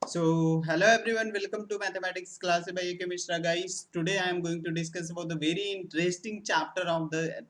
So, hello everyone, welcome to Mathematics class by a.k.mishra guys. Today I am going to discuss about the very interesting chapter of the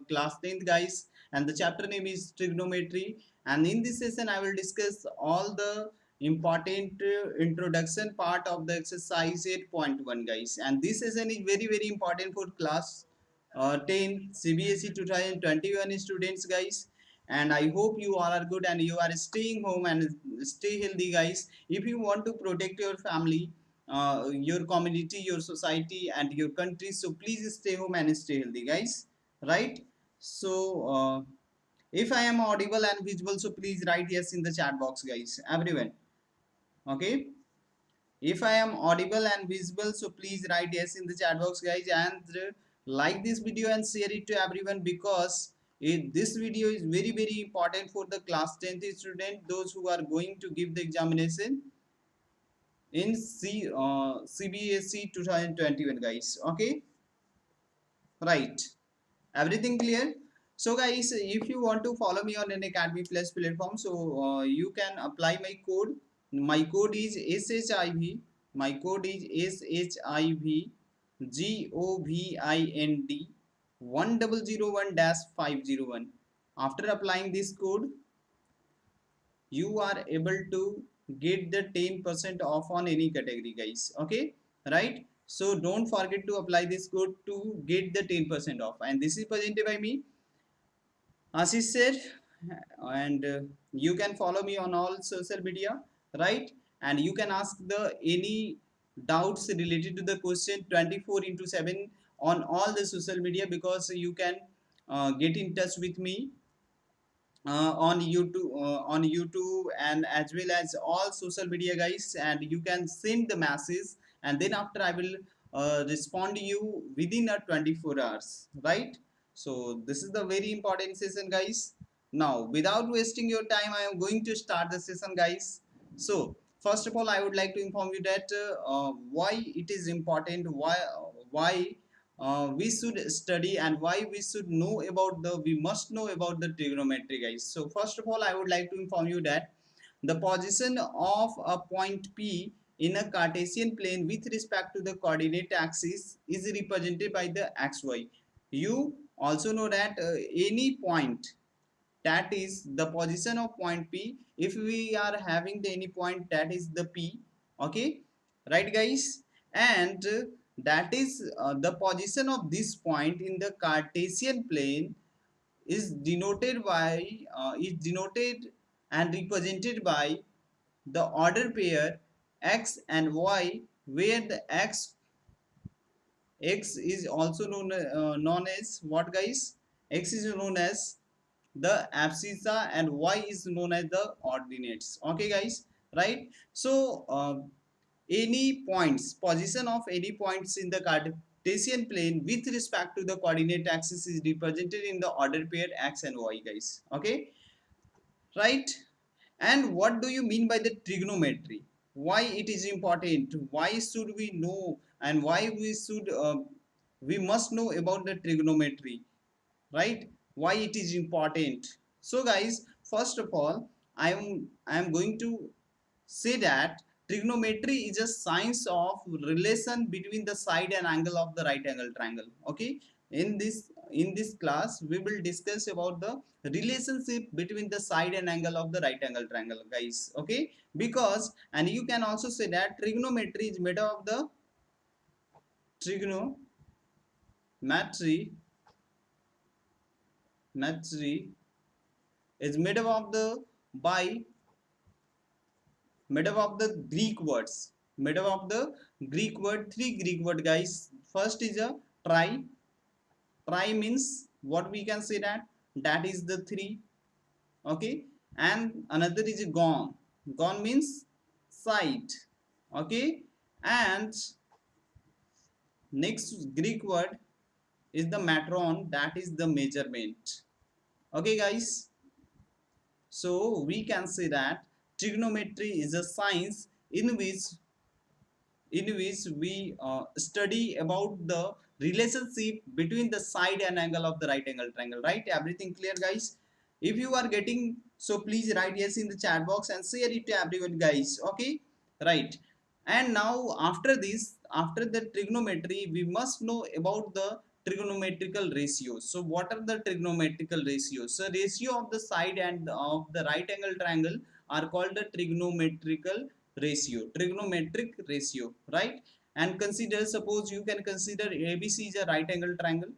class 10th guys, and the chapter name is Trigonometry. And in this session I will discuss all the important introduction part of the exercise 8.1 guys. And this session is very important for class 10 CBSE 2021 students guys, and I hope you all are good and you are staying home and stay healthy guys. If you want to protect your family, your community, your society and your country, so please stay home and stay healthy guys, right? So if I am audible and visible, so please write yes in the chat box guys, everyone. Okay, if I am audible and visible, so please write yes in the chat box guys, and like this video and share it to everyone, because this video is very important for the class 10th student, those who are going to give the examination in CBSE 2021 guys. Okay, right, everything clear? So guys, if you want to follow me on an Academy Plus platform, so you can apply my code. My code is SHIV. My code is SHIV GOVIND 1001-501. After applying this code, you are able to get the 10% off on any category guys. Okay, right? So don't forget to apply this code to get the 10% off. And this is presented by me, Ashish said, and you can follow me on all social media, right? And you can ask the any doubts related to the question 24 into 7 on all the social media, because you can get in touch with me on YouTube and as well as all social media guys, and you can send the message, and then after I will respond to you within a 24 hours, right? So this is the very important session guys. Now without wasting your time, I am going to start the session guys. So first of all, I would like to inform you that why it is important, why we should study and why we should know about the we must know about the trigonometry guys. So first of all, I would like to inform you that the position of a point P in a Cartesian plane with respect to the coordinate axis is represented by the xy. You also know that any point, that is the position of point P, if we are having the any point, that is the P. Okay, right guys? And that is the position of this point in the Cartesian plane is denoted and represented by the order pair x and y, where the x is also known as what guys? X is known as the abscissa and y is known as the ordinates. Okay guys, right? So any points, position of any points in the Cartesian plane with respect to the coordinate axis is represented in the order pair x and y guys. Okay, right? And what do you mean by the trigonometry? Why it is important? Why should we know, and why we must know about the trigonometry, right? Why it is important? So guys, first of all, I am going to say that trigonometry is a science of relation between the side and angle of the right angle triangle. Okay, in this class we will discuss about the relationship between the side and angle of the right angle triangle guys. Okay, because, and you can also say that trigonometry is made of the trigonometry metry is made up of the by made up of the Greek words, made up of the Greek word, three Greek word guys. First is a tri. Tri means what we can say that is the three. Okay, and another is gon. Gon means side. Okay, and next Greek word is the matron, that is the measurement. Okay guys, so we can say that trigonometry is a science in which we study about the relationship between the side and angle of the right angle triangle, right? Everything clear guys? If you are getting, so please write yes in the chat box and share it to everyone guys. Okay, right? And now after this, after the trigonometry, we must know about the trigonometrical ratios. So what are the trigonometrical ratios? So ratio of the side and of the right angle triangle are called the trigonometrical ratio, trigonometric ratio, right? And consider, suppose you can consider ABC is a right angle triangle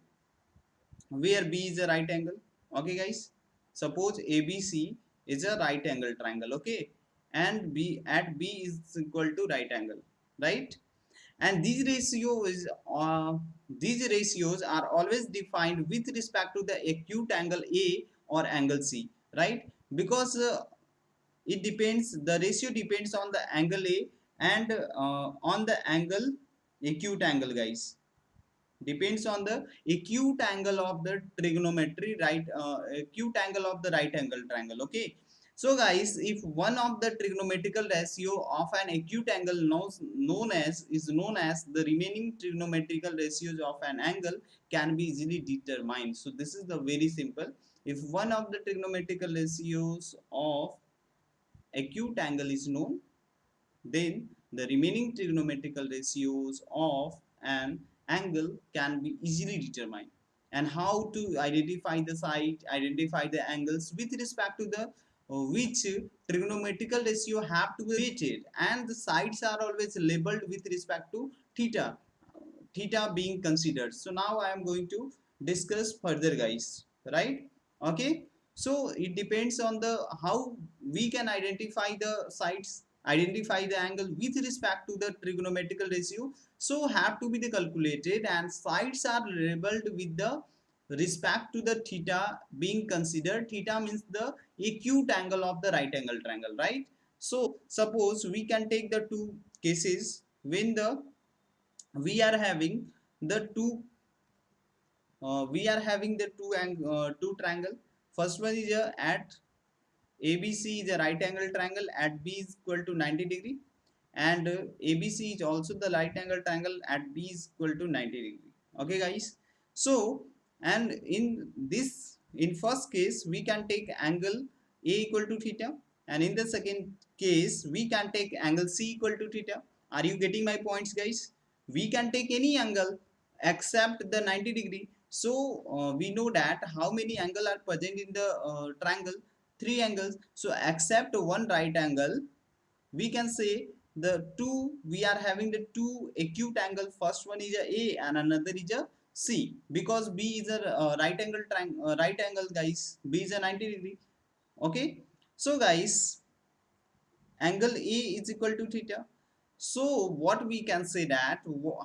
where B is a right angle. Okay guys, suppose ABC is a right angle triangle, okay, and B at B is equal to right angle, right? And these ratios are always defined with respect to the acute angle A or angle C, right? Because it depends, the ratio depends on the angle A and on the angle, acute angle guys, depends on the acute angle of the trigonometry, right? Acute angle of the right angle triangle, okay. So guys, if one of the trigonometrical ratio of an acute angle is known as the remaining trigonometrical ratios of an angle can be easily determined. So this is the very simple. If one of the trigonometrical ratios of acute angle is known, then the remaining trigonometrical ratios of an angle can be easily determined. And how to identify the side, identify the angles with respect to the which trigonometrical ratio have to be weighted, and the sides are always labeled with respect to theta, theta being considered. So now I am going to discuss further guys, right? Okay, so it depends on the how we can identify the sides, identify the angle with respect to the trigonometrical ratio. So have to be the calculated, and sides are labeled with the respect to the theta being considered. Theta means the acute angle of the right angle triangle, right? So suppose we can take the two cases when the we are having the two we are having the two triangle. First one is at ABC is a right angle triangle at B is equal to 90 degree, and ABC is also the right angle triangle at B is equal to 90 degree. Okay guys, so and in this, in first case we can take angle A equal to theta, and in the second case we can take angle C equal to theta. Are you getting my points guys? We can take any angle except the 90 degree. So we know that how many angle are present in the triangle, three angles. So except one right angle, we can say the two, we are having the two acute angle. First one is a and another is a C, because B is a right angle triangle, right angle guys. B is a 90 degree. Okay, so guys, angle A is equal to theta. So what we can say that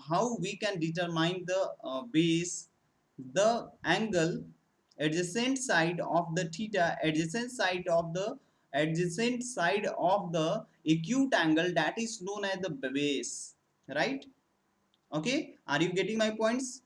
how we can determine the base, the angle adjacent side of the theta, adjacent side of the acute angle, that is known as the base, right? Okay, are you getting my points?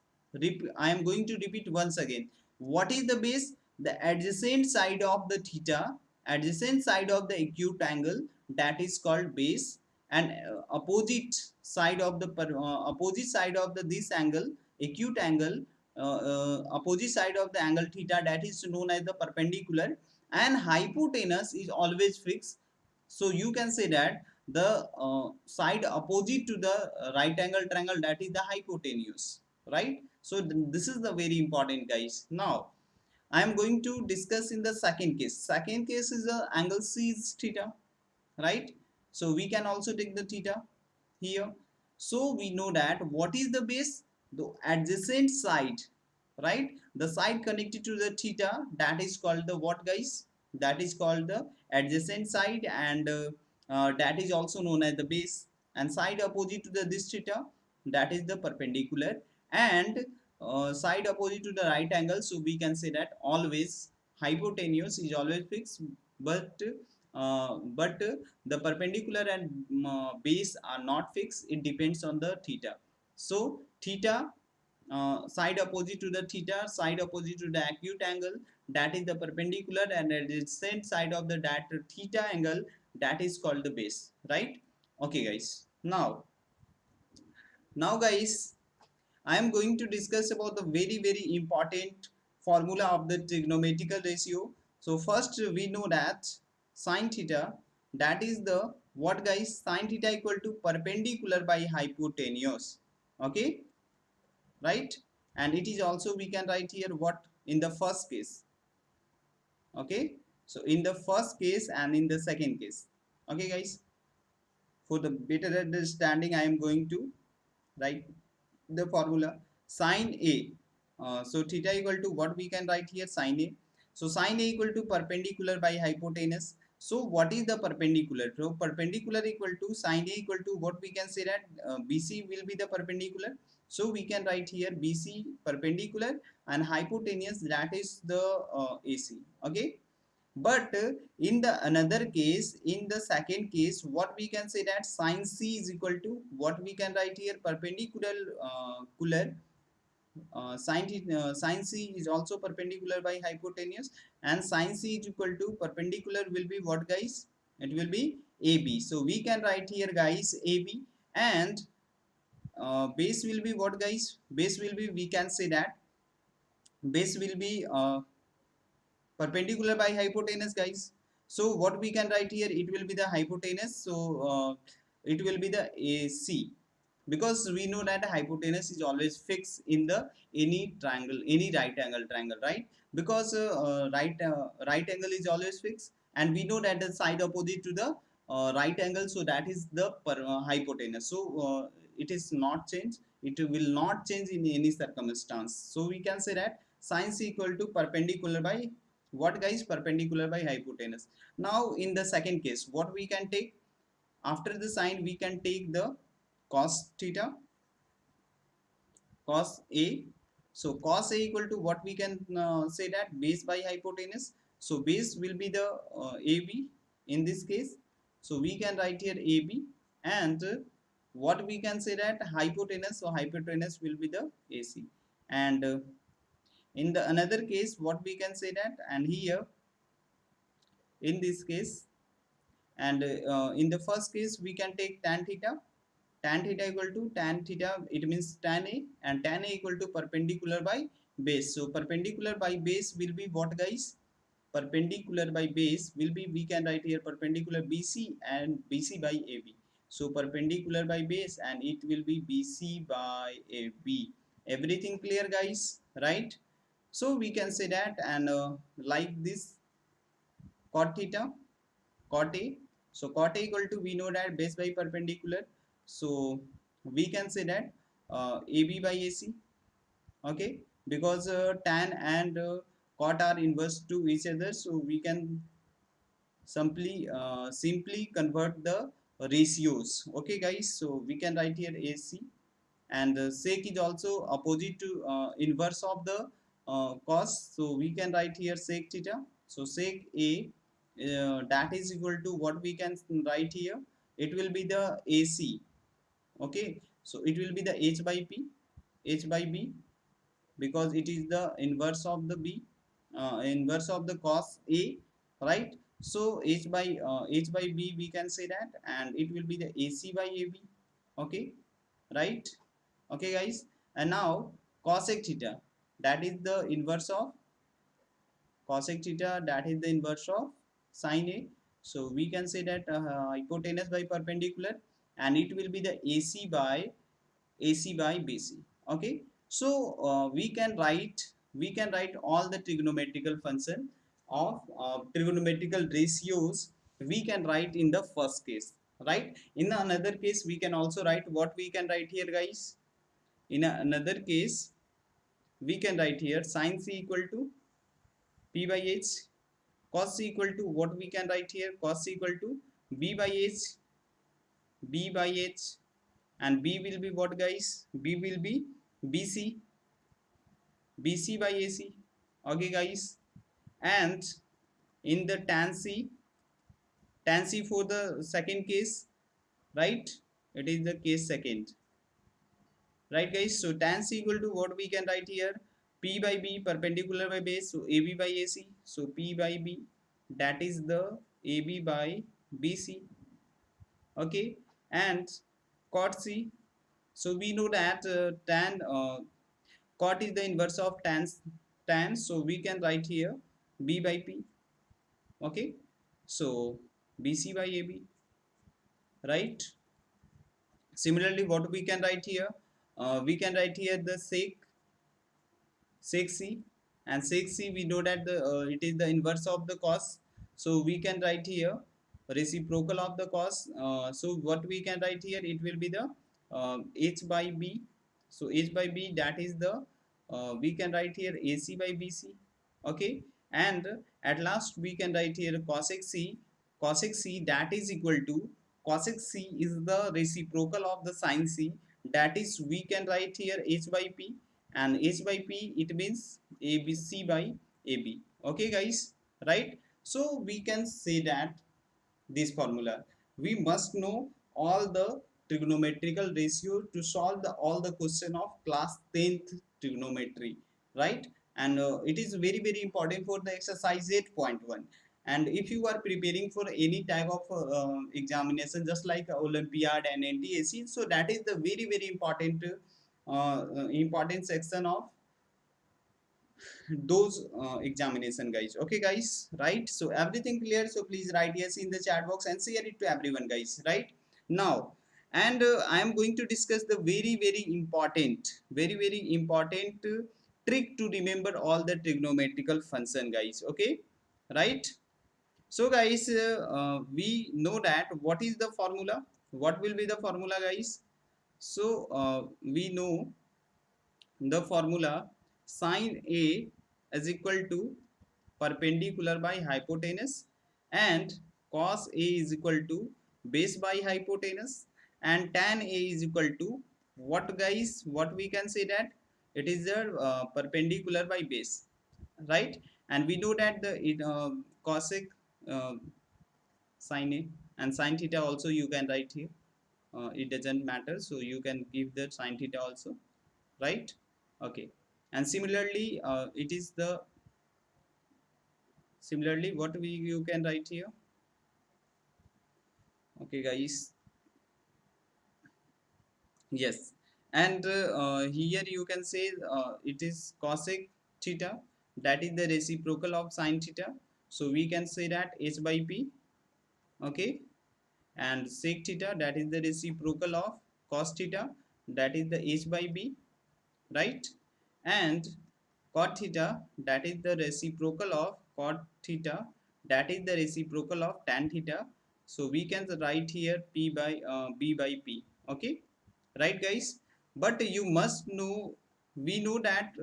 I am going to repeat once again. What is the base? The adjacent side of the theta, adjacent side of the acute angle, that is called base, and opposite side of the this angle, acute angle, opposite side of the angle theta, that is known as the perpendicular, and hypotenuse is always fixed. So you can say that the side opposite to the right angle triangle, that is the hypotenuse, right? So this is the very important guys. Now I am going to discuss in the second case. Second case is the angle C is theta, right? So we can also take the theta here. So we know that what is the base, the adjacent side, right? The side connected to the theta, that is called the what guys? That is called the adjacent side, and that is also known as the base. And side opposite to the this theta, that is the perpendicular, and side opposite to the right angle. So we can say that always hypotenuse is always fixed, but the perpendicular and base are not fixed. It depends on the theta. So theta, side opposite to the theta, side opposite to the acute angle, that is the perpendicular, and adjacent side of the that theta angle, that is called the base, right? Okay guys, now guys, I am going to discuss about the very important formula of the trigonometrical ratio. So first we know that sine theta, that is the what guys, sin theta equal to perpendicular by hypotenuse. Okay, right? And it is also we can write here what in the first case. Okay, so in the first case and in the second case. Okay guys, for the better understanding I am going to write the formula sin a. So theta equal to what we can write here, sin a. So sin a equal to perpendicular by hypotenuse. So what is the perpendicular? So perpendicular equal to sin a equal to what we can say that bc will be the perpendicular. So we can write here bc perpendicular and hypotenuse, that is the ac. Okay, but in the another case, in the second case, what we can say that sin c is equal to what we can write here, perpendicular sin c is also perpendicular by hypotenuse, and sin c is equal to perpendicular will be what guys, it will be ab. So we can write here guys ab, and base will be what guys, base will be, we can say that base will be perpendicular by hypotenuse guys. So what we can write here, it will be the hypotenuse. So it will be the AC, because we know that hypotenuse is always fixed in the any triangle, any right angle triangle, right? Because right angle is always fixed, and we know that the side opposite to the right angle, so that is the hypotenuse. So it is not change, it will not change in any circumstance. So we can say that sin is equal to perpendicular by what guys, perpendicular by hypotenuse. Now in the second case, what we can take, after the sine we can take the cos theta, cos a. So cos a equal to what we can say that base by hypotenuse. So base will be the ab in this case. So we can write here ab, and what we can say that hypotenuse, so hypotenuse will be the ac. And in the another case, what we can say that, and here in this case, and in the first case we can take tan theta. Tan theta equal to tan theta, it means tan a, and tan a equal to perpendicular by base. So perpendicular by base will be what guys, perpendicular by base will be, we can write here perpendicular bc and bc by ab. So perpendicular by base, and it will be bc by ab. Everything clear guys, right? So we can say that, and like this cot theta, cot a. So cot a equal to, we know that base by perpendicular. So we can say that ab by ac. Okay, because tan and cot are inverse to each other, so we can simply convert the ratios. Okay guys, so we can write here ac, and sec is also opposite to inverse of the cos. So we can write here sec theta. So sec a, that is equal to what we can write here, it will be the ac. Okay, so it will be the h by p, h by b, because it is the inverse of the b, inverse of the cos a, right? So h by b we can say that, and it will be the ac by ab. Okay, right? Okay guys, and now cosec theta, that is the inverse of cosec theta, that is the inverse of sin a. So we can say that hypotenuse by perpendicular, and it will be the ac by bc. Okay, so we can write all the trigonometrical function of trigonometrical ratios, we can write in the first case, right? In another case we can also write, what we can write here guys, in another case we can write here sin c equal to p by h, cos c equal to what we can write here, cos c equal to b by h, b by h, and b will be what guys, b will be bc, bc by ac. Okay guys, and in the tan c for the second case, right? It is the case second, right guys? So tan c equal to what we can write here, p by b perpendicular by base, so ab by ac. So p by b, that is the ab by bc. Okay, and cot c. So we know that cot is the inverse of tan, so we can write here b by p. Okay, so BC by AB, right? Similarly, what we can write here? We can write here the sec c, and sec c we know that it is the inverse of the cos, so we can write here reciprocal of the cos. So what we can write here, it will be the h by b. So h by b, that is the we can write here ac by bc. Okay, and at last we can write here cosec c. Cosec c, that is equal to, cosec c is the reciprocal of the sin c, that is we can write here h by p, and h by p it means abc by ab. Okay guys, right? So we can say that this formula, we must know all the trigonometrical ratio to solve all the question of class 10th trigonometry, right? And it is very very important for the exercise 8.1. And if you are preparing for any type of examination just like olympiad and NTSE, so that is the very very important section of those examination guys. Okay guys, right? So everything clear, so please write yes in the chat box and share it to everyone guys, right? Now, and I am going to discuss the very very important trick to remember all the trigonometrical function guys. Okay, right? So guys, we know that what is the formula, what will be the formula guys. So we know the formula, sine A is equal to perpendicular by hypotenuse, and cos A is equal to base by hypotenuse, and tan A is equal to what guys, what we can say that it is the perpendicular by base, right? And we know that the cosec uh, sine A and sine theta also you can write here, it doesn't matter, so you can give the sine theta also, right? Okay, and similarly it is the similarly what we you can write here. Okay guys, yes, and here you can say it is cosec theta, that is the reciprocal of sine theta, so we can say that h by p. Okay, and sec theta, that is the reciprocal of cos theta, that is the h by b, right? And cot theta, that is the reciprocal of cot theta, that is the reciprocal of tan theta, so we can write here p by b by p. Okay, right guys? But you must know, we know that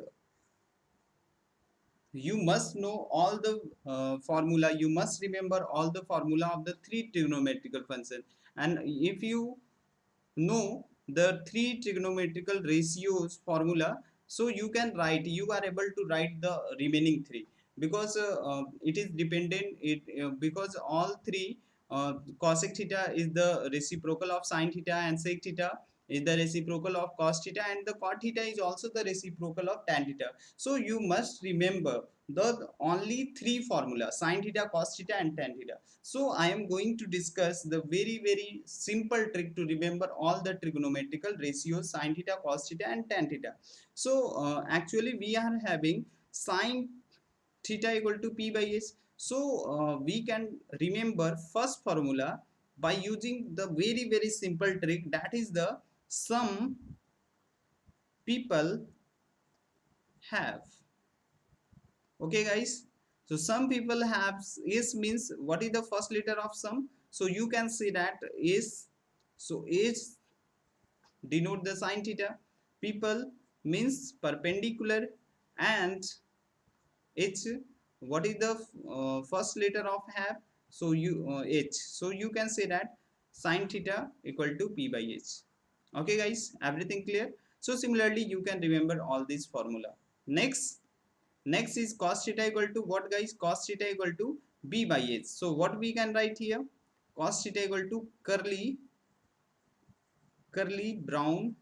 you must know all the formula, you must remember all the formula of the three trigonometrical function. And if you know the three trigonometrical ratios formula, so you can write, you are able to write the remaining three, because it is dependent, because all three, cosec theta is the reciprocal of sine theta, and sec theta is the reciprocal of cos theta, and the cot theta is also the reciprocal of tan theta. So you must remember the only three formula, sine theta, cos theta and tan theta. So I am going to discuss the very very simple trick to remember all the trigonometrical ratios, sine theta, cos theta and tan theta. So actually we are having sine theta equal to p by s. So we can remember first formula by using the very very simple trick, that is the some people have. Okay guys, so some people have, s means what is the first letter of some, so you can say that is, so is denote the sine theta, people means perpendicular, and h, what is the first letter of have, so you h, so you can say that sine theta equal to p by h. Okay guys, everything clear? So similarly you can remember all this formula. Next is cos theta equal to what guys, cos theta equal to b by h. So what we can write here, cos theta equal to curly brown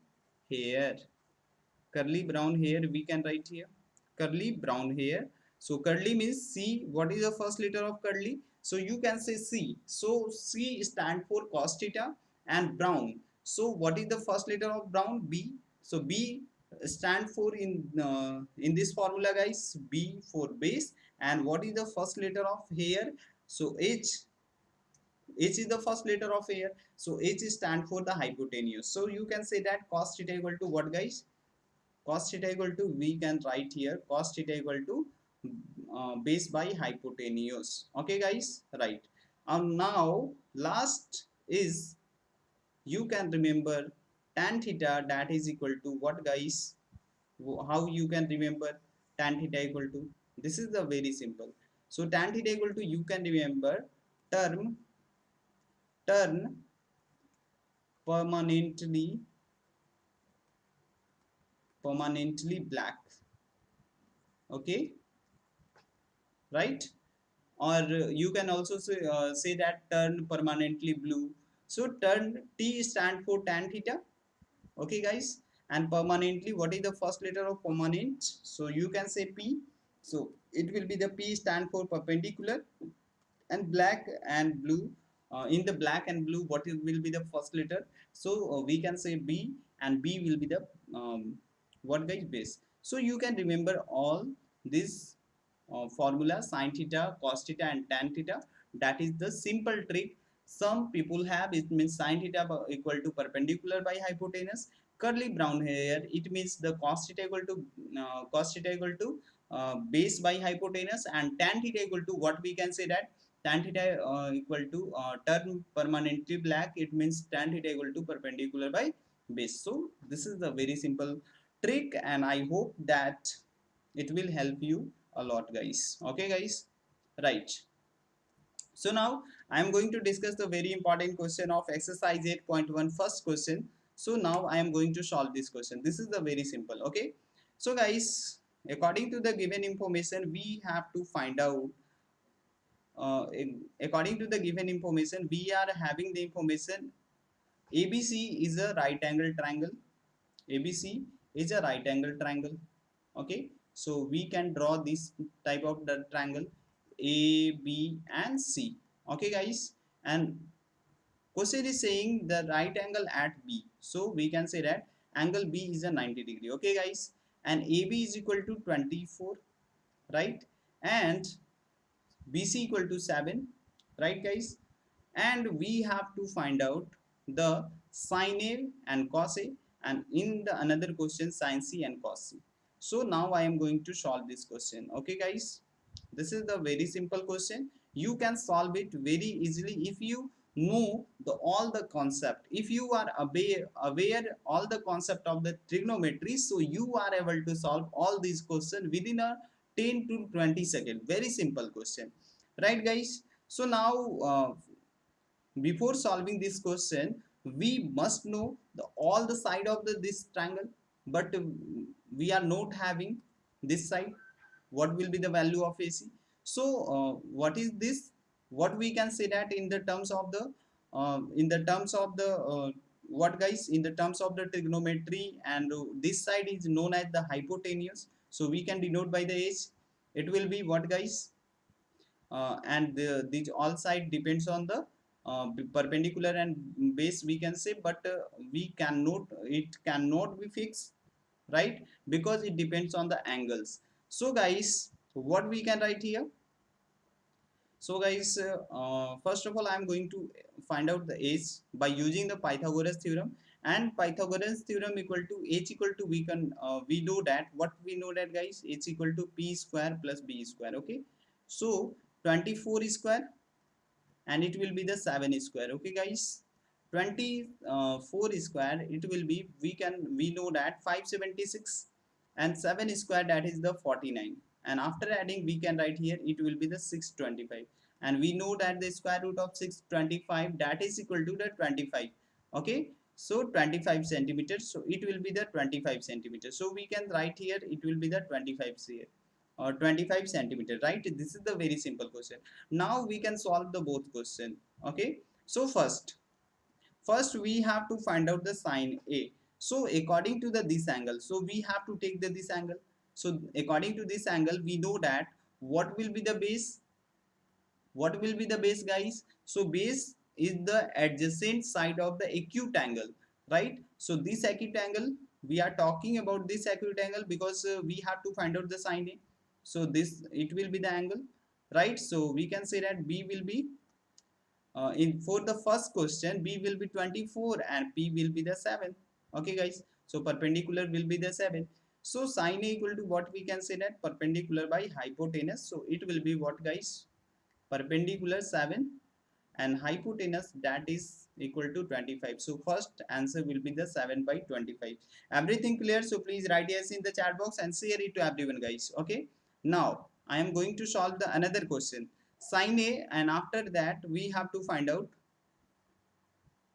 hair, curly brown hair we can write here, curly brown hair. So curly means c, what is the first letter of curly, so you can say c, so c stand for cos theta, and brown, so what is the first letter of brown, b, so b stand for in this formula guys, b for base, and what is the first letter of hair, so h, H is the first letter of here, so H stand for the hypotenuse. So you can say that cos theta equal to what, guys? Cos theta equal to, we can write here, cos theta equal to base by hypotenuse. Okay guys, right. Now last is, you can remember tan theta, that is equal to what, guys? How you can remember tan theta equal to? This is the very simple. So tan theta equal to, you can remember turn permanently black. Okay, right? Or you can also say that turn permanently blue. So turn, T stand for tan theta. Okay guys, and permanently, what is the first letter of permanent? So you can say P. So it will be the P stand for perpendicular, and black and blue, in the black and blue, what will be the first letter? So we can say B, and B will be the what, guys? Base. So you can remember all this formula: sin theta, cos theta, and tan theta. That is the simple trick some people have. It means sin theta equal to perpendicular by hypotenuse. Curly brown hair, it means the cos theta equal to base by hypotenuse, and tan theta equal to, what we can say that tan theta equal to turn permanently black. It means tan theta equal to perpendicular by base. So this is the very simple trick, and I hope that it will help you a lot, guys. Okay guys, right. So now I am going to discuss the very important question of exercise 8.1, first question. So now I am going to solve this question. This is the very simple. Okay, so guys, according to the given information, we have to find out, according to the given information, we are having the information ABC is a right angle triangle. ABC is a right angle triangle. Okay, so we can draw this type of the triangle A, B, and C. Okay, guys, and question is saying the right angle at B. So we can say that angle B is a 90 degree. Okay, guys, and AB is equal to 24, right? And BC equal to 7, right guys? And we have to find out the sin A and cos A, and in the another question sin C and cos C. So now I am going to solve this question. Okay guys, this is the very simple question. You can solve it very easily if you know the all the concept. If you are aware all the concept of the trigonometry, so you are able to solve all these questions within a 10 to 20 seconds. Very simple question, right guys? So now before solving this question, we must know the all the side of this triangle, but we are not having this side. What will be the value of AC? So what is this? What we can say that in the terms of the what guys, in the terms of the trigonometry, and this side is known as the hypotenuse, so we can denote by the H. It will be what, guys? And these all side depends on the perpendicular and base, we can say, but we cannot, it cannot be fixed, right? Because it depends on the angles. So guys, what we can write here? So guys, first of all, I am going to find out the H by using the Pythagoras theorem. And Pythagoras theorem equal to H equal to, we can we know that, what we know that, guys? H equal to P square plus B square. Okay, so 24 square, and it will be the 7 square. Okay guys, 24 square, it will be, we know that 576, and 7 square, that is the 49, and after adding we can write here it will be the 625, and we know that the square root of 625, that is equal to the 25. Okay, so 25 centimeters, so it will be the 25 centimeters, so we can write here it will be the 25 here, or 25 centimeter, right? This is the very simple question. Now we can solve the both question. Okay, so first we have to find out the sin A. So according to the this angle, so we have to take the this angle. So according to this angle, we know that what will be the base? What will be the base, guys? So base is the adjacent side of the acute angle, right? So this acute angle, we are talking about this acute angle because we have to find out the sin A. So this, it will be the angle, right? So we can say that B will be in for the first question, b will be 24 and p will be the 7. Okay guys, so perpendicular will be the 7. So sine a equal to what we can say that perpendicular by hypotenuse, so it will be what guys, perpendicular 7 and hypotenuse that is equal to 25. So first answer will be the 7 by 25. Everything clear? So please write yes in the chat box and share it to everyone guys. Okay, now I am going to solve the another question, sin a, and after that we have to find out,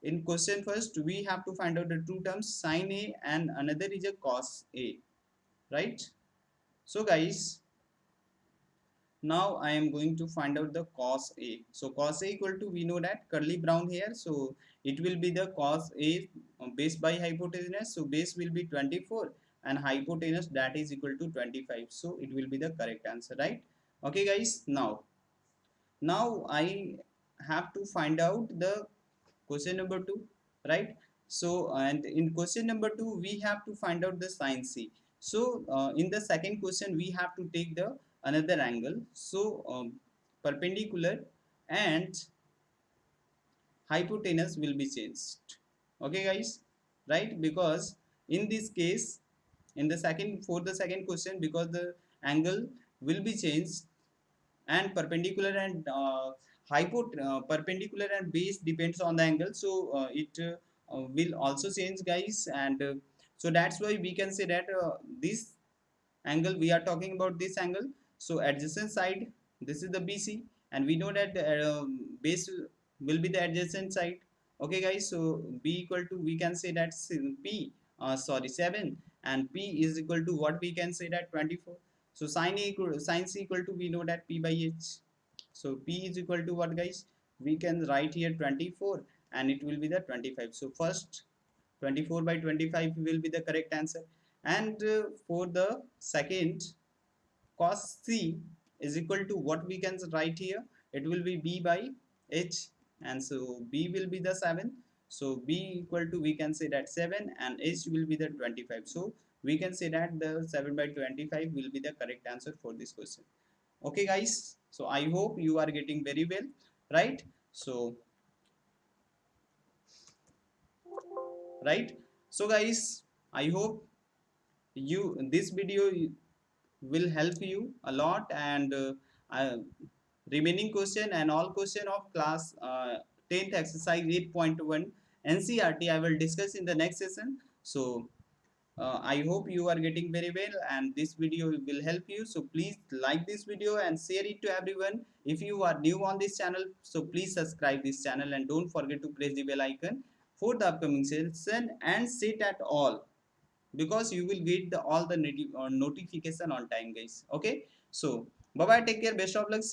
in question first we have to find out the two terms sin a and another is a cos a, right? So guys, now I am going to find out the cos a. So cos a equal to, we know that curly brown here, so it will be the cos a base by hypotenuse, so base will be 24 and hypotenuse that is equal to 25, so it will be the correct answer, right? Okay guys, now I have to find out the question number 2, right? So and in question number 2 we have to find out the sin c. So in the second question we have to take the another angle, so perpendicular and hypotenuse will be changed. Okay guys, right? Because in this case, in the second, for the second question, because the angle will be changed and perpendicular and perpendicular and base depends on the angle, so it will also change guys, and so that's why we can say that this angle we are talking about, this angle, so adjacent side, this is the BC, and we know that base will be the adjacent side. Okay guys, so b equal to, we can say that p sorry 7, and p is equal to what we can say that 24. So sin a equal, sin c equal to, we know that p by h. So p is equal to what guys, we can write here 24 and it will be the 25. So first 24 by 25 will be the correct answer. And for the second, cos c is equal to what we can write here, it will be b by h, and so b will be the 7, so b equal to, we can say that 7 and h will be the 25. So we can say that the 7 by 25 will be the correct answer for this question. Okay guys, so I hope you are getting very well, right? So right, so guys, I hope you, this video will help you a lot, and remaining question and all question of class 10th exercise 8.1 NCRT I will discuss in the next session. So I hope you are getting very well and this video will help you, so please like this video and share it to everyone. If you are new on this channel, so please subscribe this channel and don't forget to press the bell icon for the upcoming session and set at all, because you will get the all the notification on time guys. Okay, so bye bye, take care, best of luck.